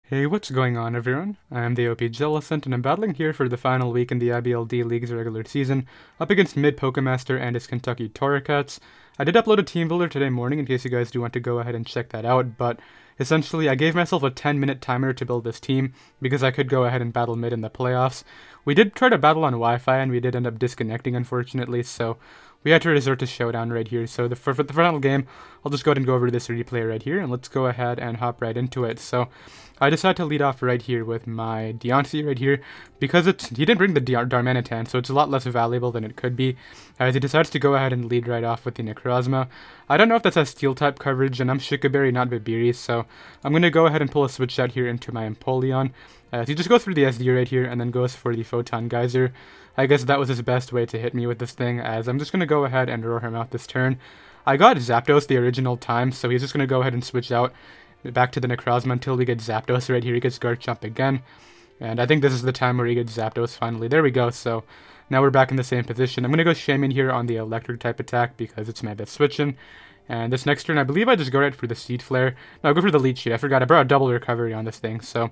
Hey, what's going on, everyone? I'm the OPJellicent, and I'm battling here for the final week in the IBL D-League's regular season, up against MidPokeMaster and his Kentucky Torracats. I did upload a team builder today morning in case you guys do want to go ahead and check that out, but essentially I gave myself a 10-minute timer to build this team because I could go ahead and battle mid in the playoffs. We did try to battle on Wi-Fi and we did end up disconnecting, unfortunately, so we had to resort to Showdown right here. So for the final game, I'll just go ahead and go over to this replay right here, and let's go ahead and hop right into it. So I decided to lead off right here with my Deontay right here, because he didn't bring the Darmanitan, so it's a lot less valuable than it could be, as he decides to go ahead and lead right off with the Necrozma. I don't know if that's a Steel-type coverage, and I'm Shikaberry, not Bibiri, so I'm going to go ahead and pull a switch out here into my Empoleon, as he just goes through the SD right here, and then goes for the Photon Geyser. I guess that was his best way to hit me with this thing, as I'm just going to go ahead and roar him out this turn. I got Zapdos the original time, so he's just going to go ahead and switch out back to the Necrozma until we get Zapdos right here. He gets Garchomp again, and I think this is the time where he gets Zapdos finally. There we go, so now we're back in the same position. I'm going to go Shaman here on the electric type attack because it's my best switching. And this next turn, I believe I just go right for the Seed Flare. No, I'll go for the Leech Seed. I forgot, I brought a double recovery on this thing, so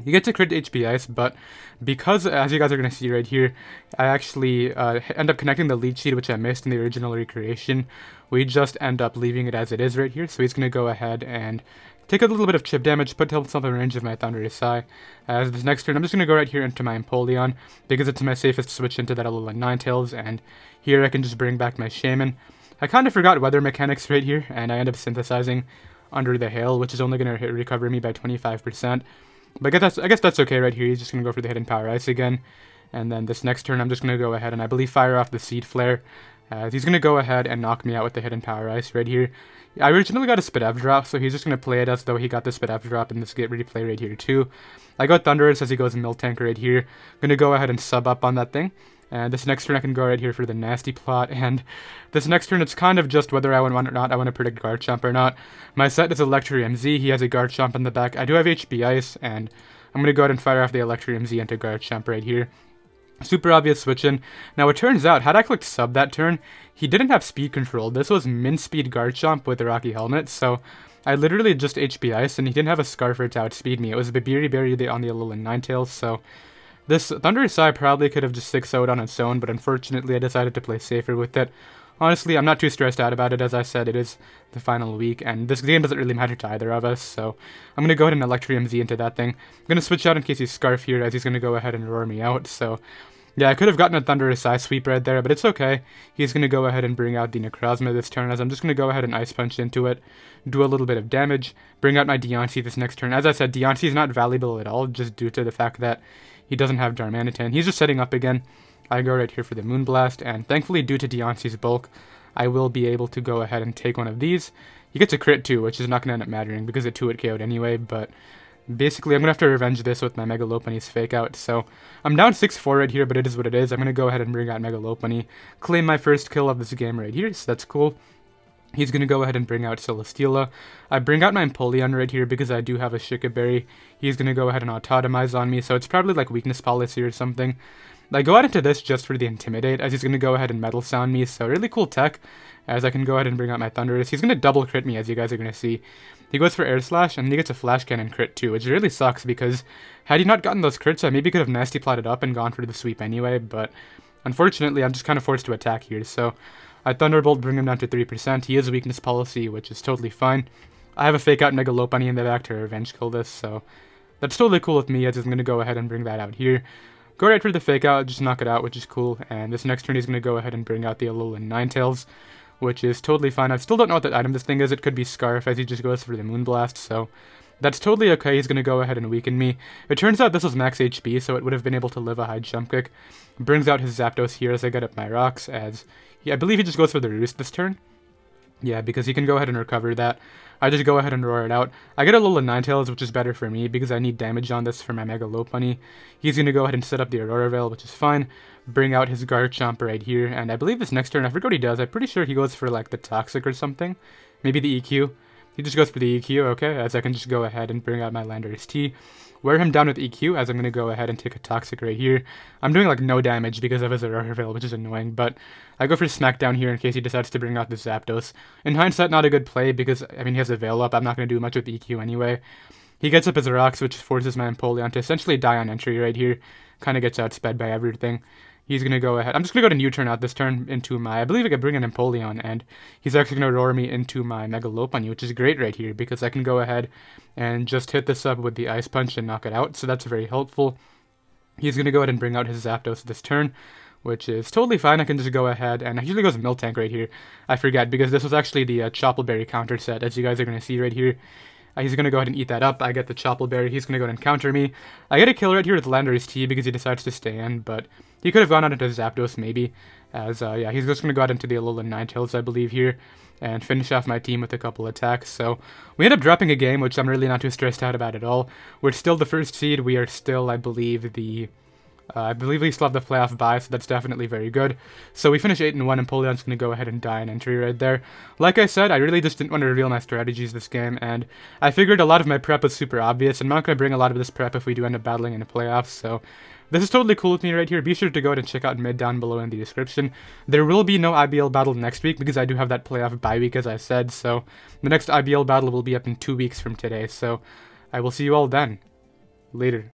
you get to crit HP Ice, but because, as you guys are going to see right here, I actually end up connecting the Leech Seed, which I missed in the original recreation. We just end up leaving it as it is right here, so he's going to go ahead and take a little bit of chip damage, put himself in range of my Thunderous Sigh. As this next turn, I'm just going to go right here into my Empoleon, because it's my safest switch into that Alolan Ninetales, and here I can just bring back my Shaman. I kind of forgot weather mechanics right here, and I end up synthesizing Under the Hail, which is only going to recover me by 25%. But I guess that's okay right here. He's just going to go for the Hidden Power Ice again. And then this next turn, I'm just going to go ahead and I believe fire off the Seed Flare. He's going to go ahead and knock me out with the Hidden Power Ice right here. I originally got a Spidef drop, so he's just going to play it as though he got the Spidef drop in this get replay right here too. I got Thundurus as he goes Miltank right here. Going to go ahead and sub up on that thing. And this next turn I can go right here for the Nasty Plot, and this next turn it's kind of just whether I want or not. I want to predict Garchomp or not. My set is Electrium Z, he has a Garchomp in the back. I do have HP Ice, and I'm going to go ahead and fire off the Electrium Z into Garchomp right here. Super obvious switching. Now it turns out, had I clicked sub that turn, he didn't have speed control. This was min speed Garchomp with the Rocky Helmet, so I literally just HP Ice, and he didn't have a Scarfer to outspeed me. It was a Bibiri Berry on the Alolan Ninetales, so this Thunderous Sigh probably could have just 6-0'd on its own, but unfortunately I decided to play safer with it. Honestly, I'm not too stressed out about it. As I said, it is the final week, and this game doesn't really matter to either of us, so I'm going to go ahead and Electrium Z into that thing. I'm going to switch out in case he's Scarf here, as he's going to go ahead and roar me out, so yeah, I could have gotten a Thunderous Sigh sweep right there, but it's okay. He's going to go ahead and bring out the Necrozma this turn, as I'm just going to go ahead and Ice Punch into it, do a little bit of damage, bring out my Deontay this next turn. As I said, Deontay is not valuable at all, just due to the fact that he doesn't have Darmanitan. He's just setting up again. I go right here for the Moonblast, and thankfully, due to Deontay's bulk, I will be able to go ahead and take one of these. He gets a crit too, which is not going to end up mattering because it 2-hit KO'd anyway, but basically I'm going to have to revenge this with my Mega Lopunny's Fake Out. So I'm down 6-4 right here, but it is what it is. I'm going to go ahead and bring out Mega Lopunny, claim my first kill of this game right here, so that's cool. He's going to go ahead and bring out Celesteela. I bring out my Empoleon right here because I do have a Shikaberry. He's going to go ahead and Autotomize on me, so it's probably like Weakness Policy or something. I go out into this just for the Intimidate, as he's going to go ahead and Metal Sound me, so really cool tech, as I can go ahead and bring out my Thundurus. He's going to double crit me, as you guys are going to see. He goes for Air Slash, and he gets a Flash Cannon crit too, which really sucks, because had he not gotten those crits, I maybe could have Nasty Plotted up and gone for the sweep anyway, but unfortunately, I'm just kind of forced to attack here, so I Thunderbolt, bring him down to 3%. He is a Weakness Policy, which is totally fine. I have a Fake Out Mega Lopunny in the back to revenge kill this, so that's totally cool with me, as I'm going to go ahead and bring that out here. Go right for the Fake Out, just knock it out, which is cool, and this next turn he's going to go ahead and bring out the Alolan Ninetales, which is totally fine. I still don't know what that item this thing is. It could be Scarf, as he just goes for the Moonblast, so that's totally okay. He's going to go ahead and weaken me. It turns out this was max HP, so it would have been able to live a high jump kick. Brings out his Zapdos here as I get up my rocks, as I believe he just goes for the Roost this turn. Yeah, because he can go ahead and recover that. I just go ahead and roar it out. I get a Alolan Ninetales, which is better for me because I need damage on this for my Mega Lopunny. He's going to go ahead and set up the Aurora Veil, which is fine. Bring out his Garchomp right here, and I believe this next turn, I forgot what he does. I'm pretty sure he goes for like the Toxic or something. Maybe the EQ. He just goes for the EQ, okay, as I can just go ahead and bring out my Landorus T. Wear him down with EQ, as I'm going to go ahead and take a Toxic right here. I'm doing like no damage because of his Aurora Veil, which is annoying, but I go for Smackdown here in case he decides to bring out the Zapdos. In hindsight, not a good play because, I mean, he has a Veil up. I'm not going to do much with EQ anyway. He gets up his rocks, which forces my Empoleon to essentially die on entry right here. Kind of gets outsped by everything. He's going to go ahead. I'm just going to go to neutral out this turn into my... I believe I could bring an Empoleon, and he's actually going to roar me into my Mega Lopunny, which is great right here, because I can go ahead and just hit this up with the Ice Punch and knock it out, so that's very helpful. He's going to go ahead and bring out his Zapdos this turn, which is totally fine. I can just go ahead, and he usually goes Miltank right here. I forget, because this was actually the Choppleberry counter set, as you guys are going to see right here. He's going to go ahead and eat that up. I get the Choppleberry. He's going to go ahead and counter me. I get a kill right here with Landorus T because he decides to stay in, but he could have gone out into Zapdos maybe. As, yeah, he's just going to go out into the Alolan Ninetales, I believe, here, and finish off my team with a couple attacks. So we end up dropping a game, which I'm really not too stressed out about at all. We're still the first seed. We are still, I believe, I believe we still have the playoff bye, so that's definitely very good. So we finish 8-1, and Empoleon's going to go ahead and die an entry right there. Like I said, I really just didn't want to reveal my strategies this game, and I figured a lot of my prep was super obvious. I'm not going to bring a lot of this prep if we do end up battling in the playoffs, so this is totally cool with me right here. Be sure to go ahead and check out mid down below in the description. There will be no IBL battle next week because I do have that playoff bye week, as I said, so the next IBL battle will be up in 2 weeks from today, so I will see you all then. Later.